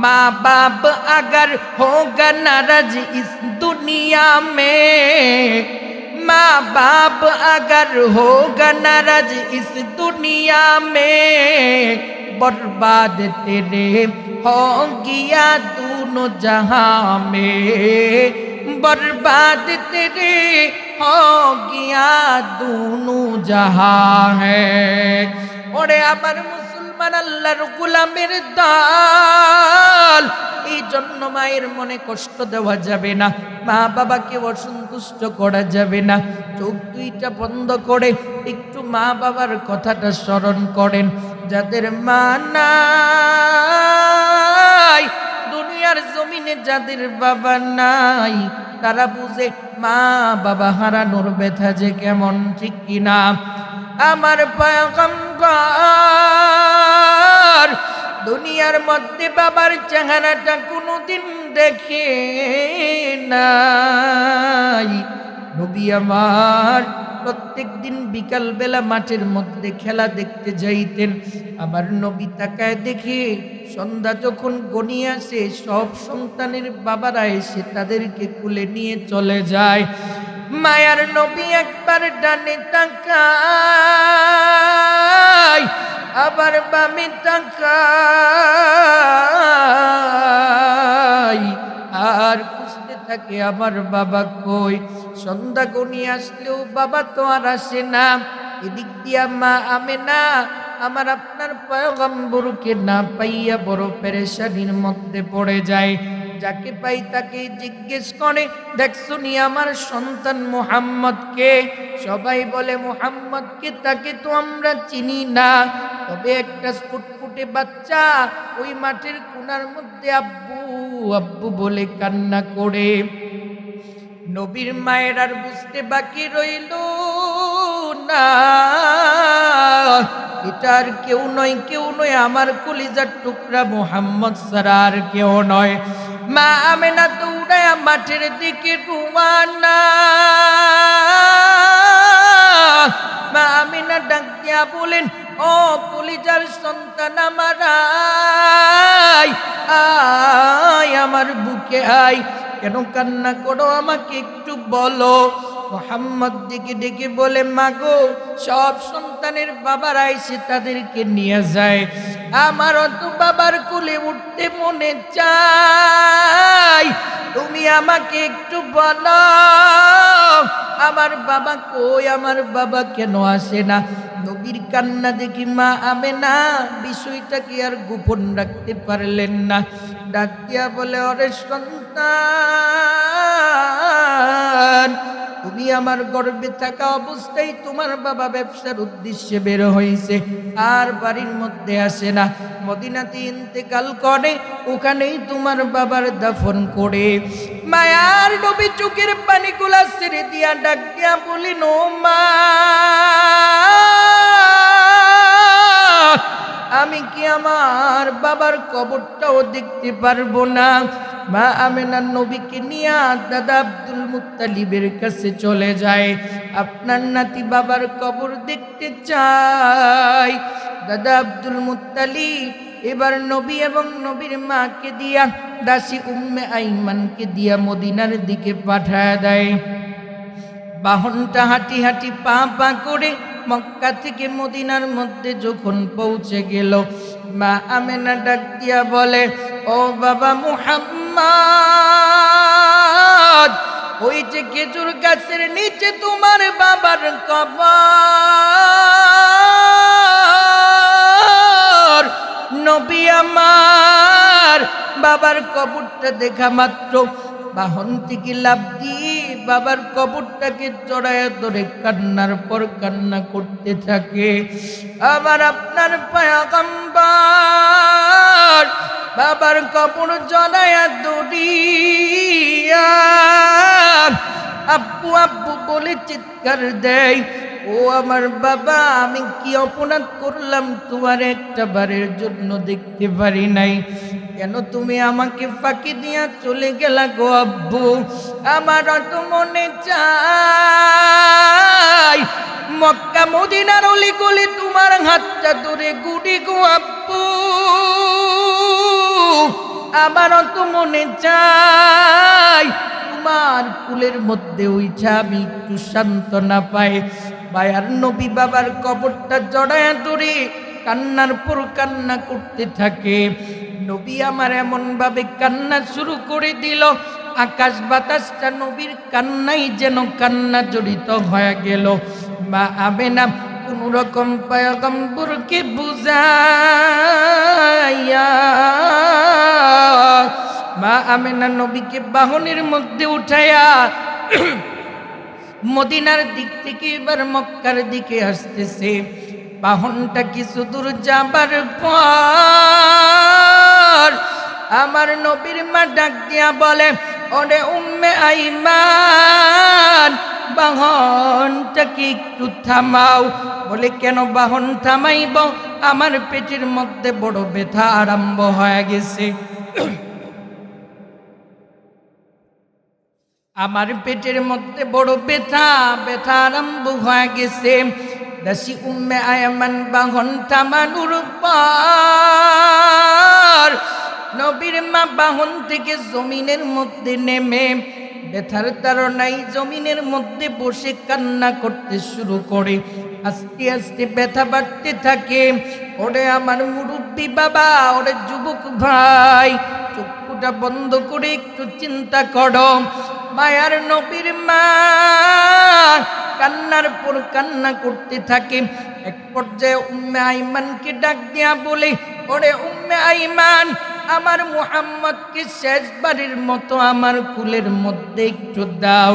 माँ बाप अगर होगा नाराज इस दुनिया में, माँ बाप अगर होगा नाराज इस दुनिया में, बर्बाद तेरे हो गया दोनों जहां में, बर्बाद तेरे हो गया दोनों जहां है। ওরে আমার মুসলমান আল্লাহর গোলামের দল, এই জন্য মায়ের মনে কষ্ট দেওয়া যাবে না, মা বাবাকে অসন্তুষ্ট করা যাবে না। চোখ 2টা বন্ধ করে একটু মা বাবার কথাটা স্মরণ করেন। যাদের মা নাই, দুনিয়ার জমিনে যাদের বাবা নাই, তারা বুঝে মা বাবা হারানোর ব্যথা যে কেমন, ঠিক কিনা? আমার পয়গম্বর দুনিয়ার মধ্যে বাবার চেহারাটা কোনোদিন দেখে নাই। নবী আমার প্রত্যেক দিন বিকাল বেলা মাঠের মধ্যে খেলা দেখতে যাইতেন। আমার নবী তাকায় দেখে সন্ধ্যা যখন গনিয়ে আসে সব সন্তানের বাবারা এসে তাদেরকে কুলে নিয়ে চলে যায়। মায়ার নবী একবার ডানে তাকায়, আবার বামে তাকায়, আর খুঁজতে থাকে আমার বাবা কই। সন্ধ্যা গনিয়ে আসলেও বাবা তো আর আসে না। এদিক দিয়া মা আমেনা আমার আপনার পয়গম্বরকে না পাইয়া বড় পেরেশানির মধ্যে পড়ে যায়। যাকে পাই তাকে জিজ্ঞেস করে, দেখছো নি আমার সন্তান মুহাম্মদকে? সবাই বলে মুহাম্মদকে, তাকে তো আমরা চিনি না, তবে একটা ফুটফুটে বাচ্চা ওই মাঠের কোণার মধ্যে আব্বু আব্বু বলে কান্না করে। নবীর মায়ের আর বুঝতে বাকি রইল না, এটা আর কেউ নয়, কেউ নয়, আমার কলিজার টুকরা মুহাম্মদ ছাড়া আর কেউ নয়। মা আমেনা দৌড়ায়া মাঠের দিকে রওনা। মা আমেনা ডাক দিয়া বলেন, ও কলিজার সন্তান আমার, আয় আমার বুকে আয়, কেন কান্না করো আমাকে একটু বলো। মুহাম্মদ ডেকে ডেকে বলে, মাগো সব সন্তানের বাবারা এসে তাদেরকে নিয়ে যায়, আমারও তো বাবার কোলে উঠতে মনে চায়, তুমি আমাকে একটু বলো আমার বাবা কই, আমার বাবা কেন আসে না। নবীর কান্না দেখি মা আমেনা বিষয়টাকে আর গোপন রাখতে পারলেন না। ডাক দিয়া বলে, ওরে সন্তান, তুমি আমার গর্ভে থাকা অবস্থায় তোমার বাবা ব্যবসার উদ্দেশ্যে বের হয়েছে, আর বাড়ির মধ্যে আসে না, মদিনাতে ইন্তেকাল করে, ওখানেই তোমার বাবার দাফন করে। মায়ার নবী চোখের পানিগুলা ছেড়ে দিয়া ডাক দিয়া বলিন, ও মা, আমি কি আমার বাবার কবরটাও দেখতে পারবো না? মা আমেনা নবীকে নিয়ে দাদা আব্দুল মুত্তালিবের কাছে চলে যায়, আপনার নাতি বাবার কবর দেখতে চাই। দাদা আব্দুল মুত্তালিব এবার নবী এবং নবীর মাকে দিয়া দাসী উম্মে আইমানকে দিয়া মদিনার দিকে পাঠায় দেয়। বাহনটা হাঁটি হাঁটি পা পা করে মক্কা থেকে মদিনার মধ্যে যখন পৌঁছে গেল, মা আমেনা ডাক দিয়া বলে, ও বাবা মুহাম্মদ, ওই যে খেজুর গাছের নিচে তোমার বাবার কবর। নবী আমার বাবার কবরটা দেখা মাত্র বাহন থেকে লাফ দিয়ে বাবার কবরটাকে জড়ায় ধরে কান্নার পর কান্না করতে থাকে। আবার আপনার পয়গম্বর বাবার কবর জড়ায় দড়িয়া আব্বু আব্বু বলে চিৎকার দেয়, ও আমার বাবা, আমি কি অপরাধ করলাম তোমার একটা বারের জন্য দেখতে পারি নাই? কেন তুমি আমাকে ফাঁকি দিয়া চলে গেলা গো আব্বু? আমার তো মনে চাই মক্কা মদিনার অলিগলি তোমার হাতটা ধরে গুড়ি গো আব্বু। আমার তো মনে চাই তোমার কুলের মধ্যে উইঠা আমি একটু সান্ত্বনা পাই। মায়ার নবী বাবার কবরটা জড়ায়া ধরে কান্নার পর কান্না করতে থাকে। নবী আমার এমন ভাবে কান্না শুরু করে দিল, আকাশ বাতাসটা নবীর কান্নাই যেন কান্না জড়িত হয়ে গেল। মা আমেনা কোন রকম পয়গম্বরকে বুঝাইয়া মা আমেনা নবীকে বাহনের মধ্যে উঠাইয়া মদিনার দিক থেকে এবার মক্কার দিকে আসতেছে। বাহনটা কিছু দূর যাবার পর আমার নবীর মা ডাক দিয়া বলে, ওরে উম্মে আইমান, বাহনটাকে একটু থামাও। বলে, কেন বাহন থামাইব? আমার পেটের মধ্যে বড় ব্যথা আরম্ভ হয়ে গেছে। আমার পেটের মধ্যে বড় ব্যথা, ব্যথা আরম্ভ হয়ে গেছে। দাসী উম্মে আয়মান বাহন থামানোর পর নবীর মা বাহন থেকে জমিনের মধ্যে নেমে ব্যথার তাড়নায় জমিনের মধ্যে বসে কান্না করতে শুরু করে। আস্তে আস্তে ব্যথা বাড়তে থাকে। ওরে আমার মুরব্বী বাবা, ওরে যুবক ভাই, চক্ষুটা বন্ধ করে একটু চিন্তা করো। মায়ার নবীর মা কান্নার পর কান্না করতে থাকে। এক পর্যায়ে উম্মে আইমানকে ডাক দিয়া বলে, ওরে উম্মে আইমান, আমার মুহাম্মদকে শেষবারের মতো আমার কুলের মধ্যে একটু দাও।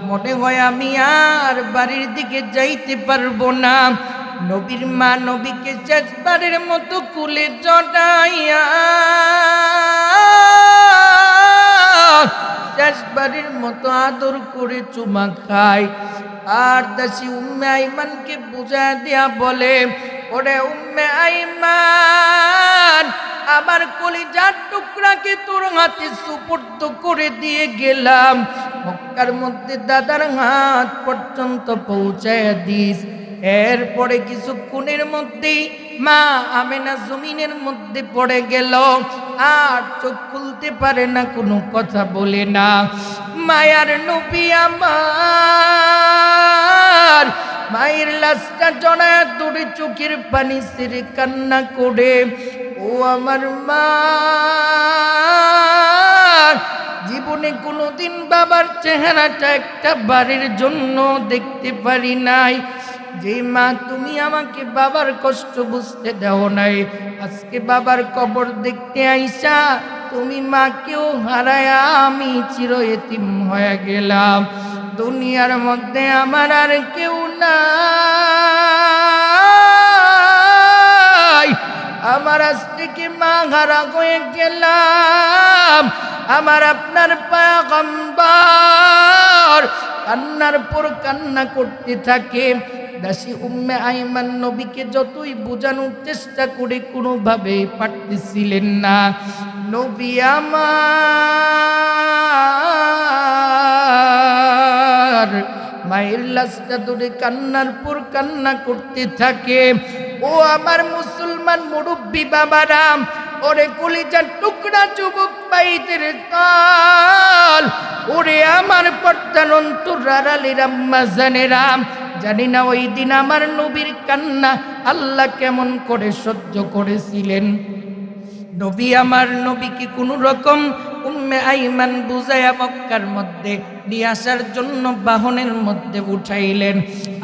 মনে হয় আমি আর বাড়ির দিকে যাইতে পারবো না। নবীর মা নবীকে শেষবারের মতো কুলে জড়াইয়া শেষবারের মতো আদর করে চুমা খায়। আর দাসী উম্মে আইমানকে বুঝা দিয়া বলে, ওরে উম্মে আইমান, আমার কলিজার টুকরাকে তোর হাতে সুপুর্দ করে দিয়ে গেলাম। মক্কার মধ্যে দাদার হাত পর্যন্ত পৌঁছায়া দিস। এরপরে কিছুক্ষণের মধ্যেই মা আমেনা জমিনের মধ্যে পড়ে গেল। আর চোখ খুলতে পারে না, কোনো কথা বলে না। মায়ার নবী আমার মায়ের লাশটা জড়ায় ধরে চোখের পানি ছেড়ে কান্না করে, ও আমার মা, জীবনে কোনোদিন বাবার চেহারাটা একটা বারের জন্য দেখতে পারি নাই। যে মা তুমি আমাকে বাবার কষ্ট বুঝতে দাও নাই, আজকে বাবার কবর দেখতে আইসা তুমি মাকেও হারায়া আমি চির এতিম হয়ে গেলাম। দুনিয়ার মধ্যে আমার আর কেউ নাই। আমার আজ থেকে মা হারা হয়ে গেলাম। আমার আপনার পয়গম্বর কান্নার পর কান্না করতে থাকে। দাসী উম্মে আইমান নবীকে যতই বোঝানোর চেষ্টা করে কোনোভাবে পারতেছিলেন না। নবী আমার মায়ের লাশটা ধরে কান্নার পর কান্না করতে থাকে। ও আমার মুসলমান মুরব্বী বাবারাম, ওরে কলিজার টুকরা যুবক ভাইদের দল, ওরে আমার পর্দার অন্তরার আলীর আম্মা জানেরাম, জানি না ওই দিন আমার নবীর কান্না আল্লাহ কেমন করে সহ্য করেছিলেন। নবী আমার নবীকে কোনো রকম উম্মে আইমান বুঝাইয়া মক্কার মধ্যে নিয়ে আসার জন্য বাহনের মধ্যে উঠাইলেন।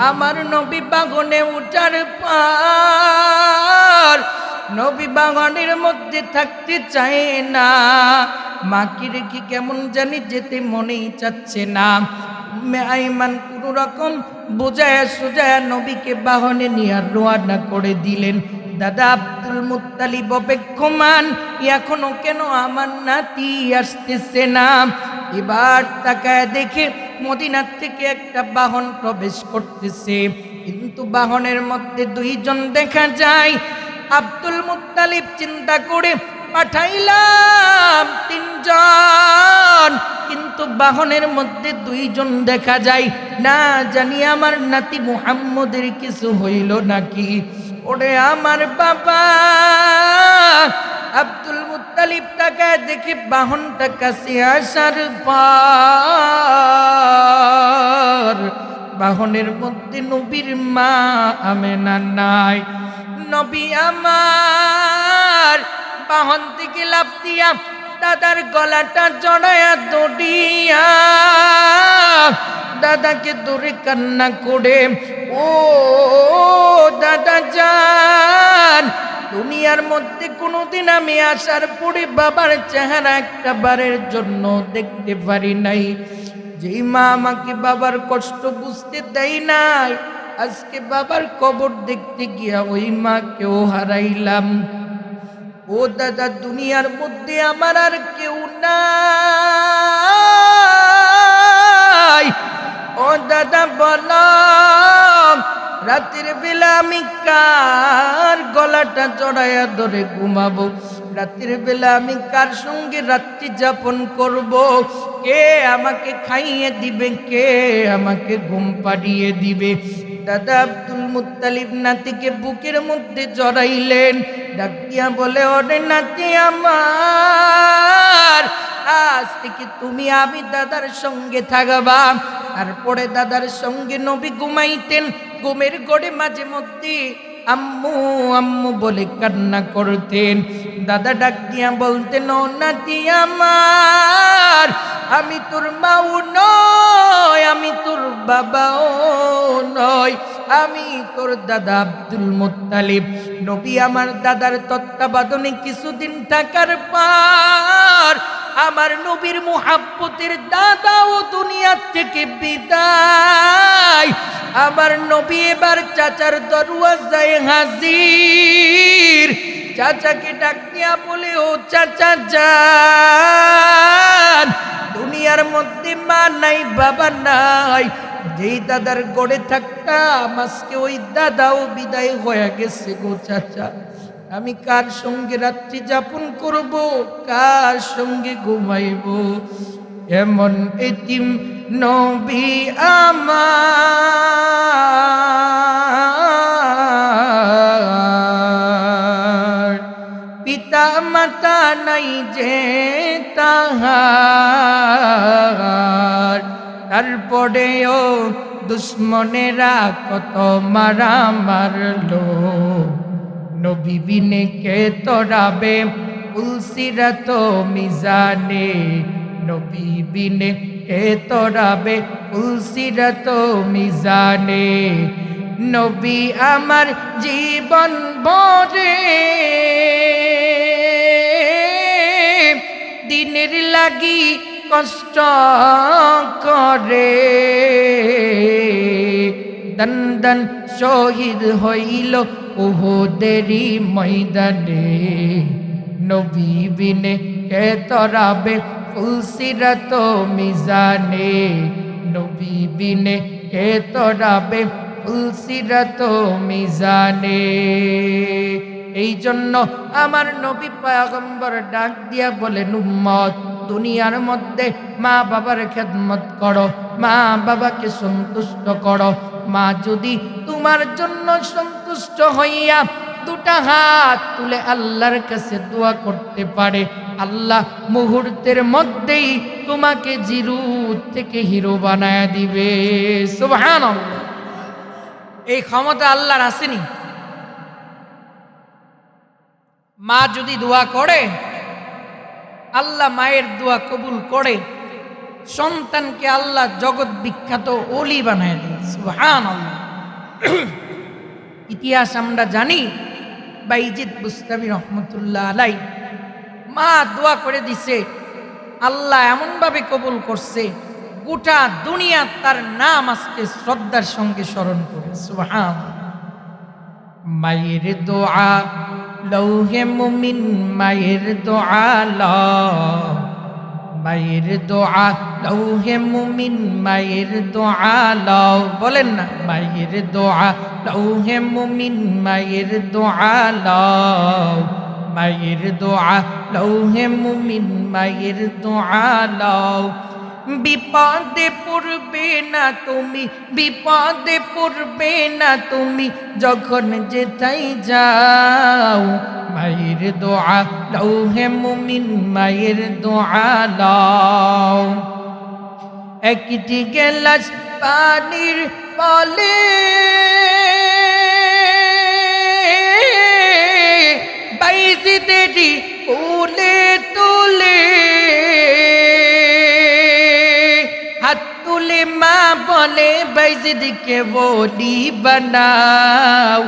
আমার নবী বাহনে উঠার পর নবী বাহনের মধ্যে থাকতে চায় না। মাকে রেখে কেমন জানি যেতে মনেই চাচ্ছে না। উম্মে আইমান কোনো রকম বোঝায়া সোজায়া নবীকে বাহনে নিয়ে রওনা করে দিলেন। দাদা আব্দুল মুত্তালিব অপেক্ষমান, এখনো কেন আমার নাতি আসতেছে না। এবার তাকায় দেখে মদিনার থেকে একটা বাহন প্রবেশ করতেছে, কিন্তু বাহনের মধ্যে দুইজন দেখা যায়। আব্দুল মুত্তালিব চিন্তা করে পাঠাইলাম তিনজন, কিন্তু বাহনের মধ্যে দুইজন দেখা যায়। না জানি আমার নাতি মুহাম্মদের কিছু হইল নাকি। ওরে আমার বাবা, আব্দুল মুত্তালিব তাকায় দেখে বাহনটা কাছে আসার পর বাহনের মধ্যে নবীর মা আমেনা নাই। নবী আমার বাহন থেকে লাফ দিয়া দাদার গলাটা জড়ায়া দড়িয়া দাদাকে ধরে কান্না করে, ও দাদা জান, দুনিয়ার মধ্যে কোনোদিন আমি আসার পরে বাবার চেহারা একটা বারের জন্য দেখতে পারি নাই। যেই মা আমাকে বাবার কষ্ট বুঝতে দেয় নাই, আজকে বাবার কবর দেখতে গিয়া ওই মাকেও হারাইলাম। ও দাদা, দুনিয়ার মধ্যে আমার আর কেউ নাই। ও দাদা বলো, রাতের বেলা আমি কার গলাটা জড়াইয়া ধরে ঘুমাবো? রাতের বেলা আমি কার সঙ্গে রাত্রি যাপন করব? কে আমাকে খাইয়ে দিবে? কে আমাকে ঘুম পাড়িয়ে দিবে? দাদা আব্দুল মুত্তালিব নাতিকে বুকের মধ্যে জড়াইলেন, ডাক দিয়া বলে, ওরে নাতি আমার, আজ থেকে তুমি আমি দাদার সঙ্গে থাকবা। তারপরে দাদার সঙ্গে নবী ঘুমাইতেন। ঘুমের ঘরে মাঝে মধ্যে আম্মু আম্মু বলে কান্না করতেন। দাদা ডাক দিয়া বলতেন, ও নাতি আমার, আমি তোর মাও নয়, আমি তোর বাবাও নয়, আমি তোর দাদা আব্দুল মুত্তালিব। নবী আমার দাদার তত্ত্বাবধানে কিছুদিন থাকার পর আমার নবীর মুহাব্বতের দাদাও দুনিয়া থেকে বিদায়। আমার নবী এবার চাচার দরওয়াজায় হাজির। চাচাকে ডাক দিয়া বলে, ও চাচা যান, দুনিয়ার মধ্যে মা নাই, বাবা নাই, যেই দাদার গড়ে থাকতাম আজকে ওই দাদাও বিদায় হয়ে গেছে গো চাচা। আমি কার সঙ্গে রাত্রি যাপন করব? কার সঙ্গে ঘুমাইব? এমন এতিম নবী আমার, পিতা মাতা নাই যে তাহার, তারপরেও দুশ্মনেরা কত মারা মারলো, নবী বিনে কে তোরাবে উলসিরাত মিজানে, নবী বিনে কে তোরাবে উলসিরাত মিজানে। নবী আমার জীবন ভরে দিনের লাগি কষ্ট করে, দন দন শহীদ হইল উহুদেরই ময়দানে, নবী বিনে কে তোরাবে ফুলসিরাত মিজানে, নবী বিনে কে তোরাবে ফুলসিরাত মিজানে। এই জন্য আমার নবী পয়গম্বর ডাক দিয়া বলেন, উম্মত, দুনিয়ার মধ্যে মা বাবার খেদমত করো, মা বাবাকে সন্তুষ্ট করো। মা যদি তোমার জন্য সন্তুষ্ট হইয়া দুটা হাত তুলে আল্লাহর কাছে দোয়া করতে পারে, আল্লাহ মুহূর্তের মধ্যেই তোমাকে জিরো থেকে হিরো বানায় দিবে। সুবহানাল্লাহ। এই ক্ষমতা আল্লাহর আসেনি? মা যদি দোয়া করে, আল্লাহ মায়ের দোয়া কবুল করে, সন্তানকে আল্লাহ জগৎ বিখ্যাত ওলি বানায় দেয়। সুবহানাল্লাহ। ইতিহাস আমরা জানি, বাইজিদ বুস্তামি রহমতুল্লাহ আলাই, মা দোয়া করে দিছে, আল্লাহ এমন ভাবে কবুল করছে, গোটা দুনিয়া তার নাম আজকে শ্রদ্ধার সঙ্গে স্মরণ করে। সুবহানাল্লাহ। মায়ের দোয়া লৌহে মুমিন, মায়ের দোয়া লও, মায়ের দোয়া লৌহে মুমিন, মায়ের দোয়া লও, বলেন না, মায়ের দোয়া লৌহে মুমিন, মায়ের দোয়া লও, মায়ের দোয়া লৌহে মুমিন, মায়ের দোয়া লও। বিপদে পড়বে না তুমি, বিপদে পড়বে না তুমি, যখন যেথাই যাও, মায়ের দোয়া লৌহে মুমিন, মায়ের দোয়া লও। একটি গেলাস পানির পলে বাইজিদেরই কোলে তুলে, হাত তুলে মা বলে বাইজিদকে বলি বানাও,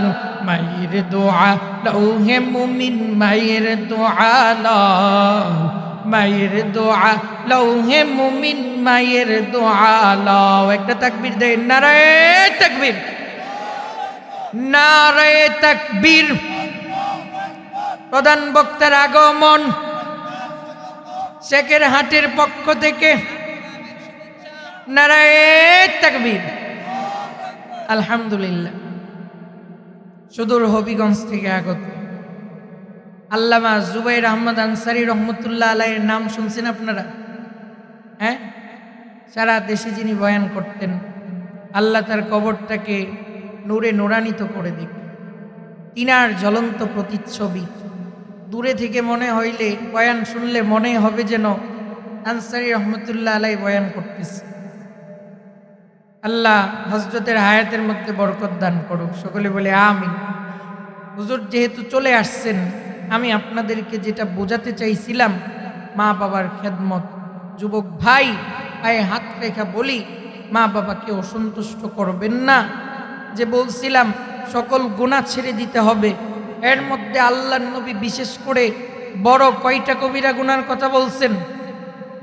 মায়ের দোয়া লৌহে মুমিন, মায়ের দোয়া লও, মায়ের দোয়া লৌহে মুমিন, মায়ের দোয়া লও। একটা তাকবীর দেন, নারায়ে তাকবীর, নারায়ে তাকবীর। প্রধান বক্তার আগমন, শেখের হাটের পক্ষ থেকে নারায়ে তাকবীর। আলহামদুলিল্লাহ। সুদূর হবিগঞ্জ থেকে আগত আল্লামা জুবাইর আহমদ আনসারী রহমতুল্লাহ আলাইয়ের নাম শুনছেন আপনারা? হ্যাঁ, সারা দেশে যিনি বয়ান করতেন, আল্লাহ তার কবরটাকে নূরে নূরান্বিত করে দিক। তিনার জ্বলন্ত প্রতিচ্ছবি দূরে থেকে মনে হইলে, বয়ান শুনলে মনে হবে যেন আনসারী রহমতুল্লাহ আলাই বয়ান করতেছে। আল্লাহ হযরতের হায়াতের মধ্যে বরকত দান করুক, সকলে বলে আমিন। হুজুর যেহেতু চলে আসছেন, আমি আপনাদেরকে যেটা বোঝাতে চাইছিলাম, মা বাবার খেদমত। যুবক ভাই, পায়ে হাত রেখা বলি, মা বাবাকে অসন্তুষ্ট করবেন না। যে বলছিলাম সকল গুনাহ ছেড়ে দিতে হবে, এর মধ্যে আল্লাহর নবী বিশেষ করে বড় কয়টা কবিরা গুনার কথা বলছেন?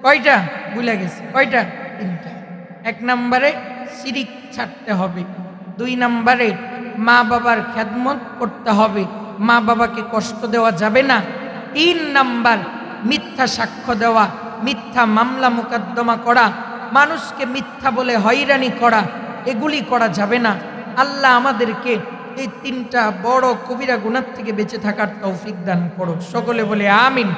কয়টা? ভুলে গেছে। কয়টা? 3টা। 1 নম্বরে শিরিক ছাড়তে হবে, 2 নম্বরে মা বাবার খেদমত করতে হবে, মা বাবাকে কষ্ট দেওয়া যাবে না, 3 নাম্বার মিথ্যা সাক্ষ্য দেওয়া, মিথ্যা মামলা মোকদ্দমা করা, মানুষকে মিথ্যা বলে হয়রানি করা, এগুলি করা যাবে না। আল্লাহ আমাদেরকে এই 3টা বড় কবিরা গুনাহ থেকে বেঁচে থাকার তৌফিক দান করুক, সকলে বলে আমিন।